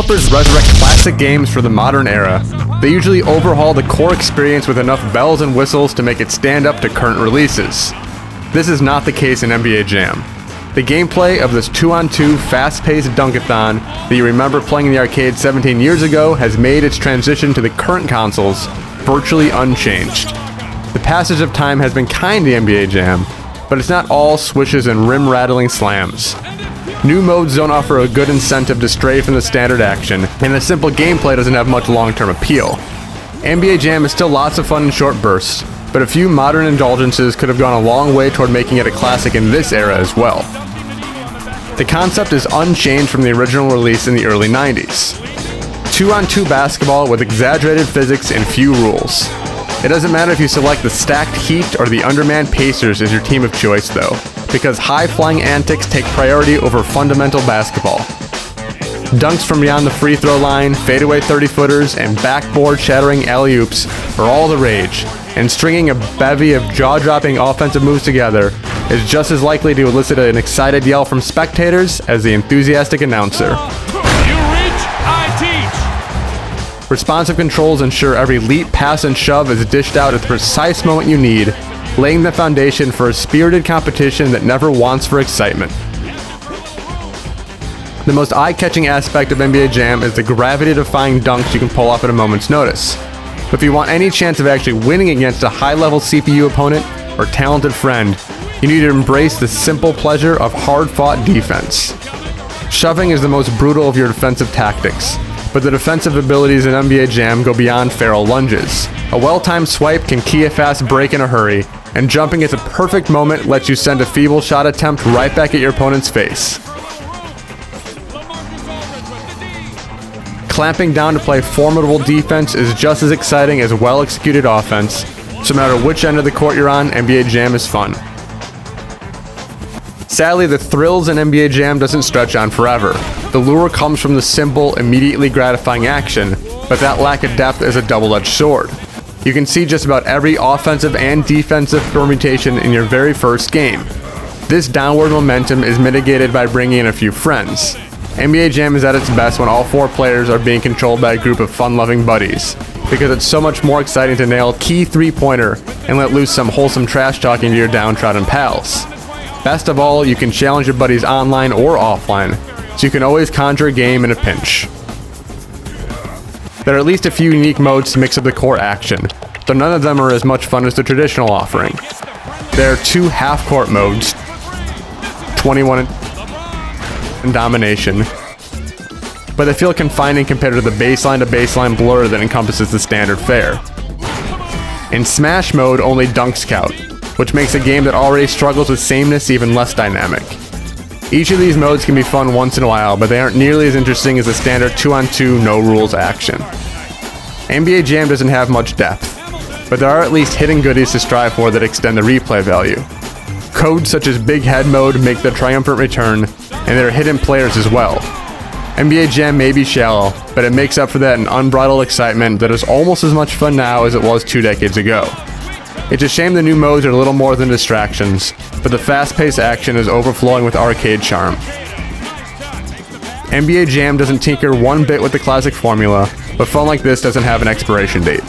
developers resurrect classic games for the modern era, they usually overhaul the core experience with enough bells and whistles to make it stand up to current releases. This is not the case in NBA Jam. The gameplay of this 2-on-2 fast-paced dunkathon that you remember playing in the arcade 17 years ago has made its transition to the current consoles virtually unchanged. The passage of time has been kind to NBA Jam, but it's not all swishes and rim-rattling slams. New modes don't offer a good incentive to stray from the standard action, and the simple gameplay doesn't have much long-term appeal. NBA Jam is still lots of fun in short bursts, but a few modern indulgences could have gone a long way toward making it a classic in this era as well. The concept is unchanged from the original release in the early 90s. 2-on-2 basketball with exaggerated physics and few rules. It doesn't matter if you select the stacked Heat or the undermanned Pacers as your team of choice though, because high-flying antics take priority over fundamental basketball. Dunks from beyond the free throw line, fadeaway 30-footers, and backboard-shattering alley-oops are all the rage, and stringing a bevy of jaw-dropping offensive moves together is just as likely to elicit an excited yell from spectators as the enthusiastic announcer. You reach, I teach! Responsive controls ensure every leap, pass, and shove is dished out at the precise moment you need, laying the foundation for a spirited competition that never wants for excitement. The most eye-catching aspect of NBA Jam is the gravity-defying dunks you can pull off at a moment's notice. But if you want any chance of actually winning against a high-level CPU opponent or talented friend, you need to embrace the simple pleasure of hard-fought defense. Shoving is the most brutal of your defensive tactics, but the defensive abilities in NBA Jam go beyond feral lunges. A well-timed swipe can key a fast break in a hurry, and jumping at the perfect moment lets you send a feeble shot attempt right back at your opponent's face. Clamping down to play formidable defense is just as exciting as well-executed offense, so no matter which end of the court you're on, NBA Jam is fun. Sadly, the thrills in NBA Jam doesn't stretch on forever. The lure comes from the simple, immediately gratifying action, but that lack of depth is a double-edged sword. You can see just about every offensive and defensive permutation in your very first game. This downward momentum is mitigated by bringing in a few friends. NBA Jam is at its best when all four players are being controlled by a group of fun-loving buddies, because it's so much more exciting to nail a key three-pointer and let loose some wholesome trash talking to your downtrodden pals. Best of all, you can challenge your buddies online or offline, so you can always conjure a game in a pinch. There are at least a few unique modes to mix up the core action, though none of them are as much fun as the traditional offering. There are two half-court modes, 21 and Domination, but they feel confining compared to the baseline-to-baseline blur that encompasses the standard fare. In Smash mode, only dunks count, which makes a game that already struggles with sameness even less dynamic. Each of these modes can be fun once in a while, but they aren't nearly as interesting as the standard 2-on-2 no-rules action. NBA Jam doesn't have much depth, but there are at least hidden goodies to strive for that extend the replay value. Codes such as Big Head mode make their triumphant return, and there are hidden players as well. NBA Jam may be shallow, but it makes up for that in unbridled excitement that is almost as much fun now as it was 2 decades ago. It's a shame the new modes are little more than distractions, but the fast-paced action is overflowing with arcade charm. NBA Jam doesn't tinker one bit with the classic formula, but fun like this doesn't have an expiration date.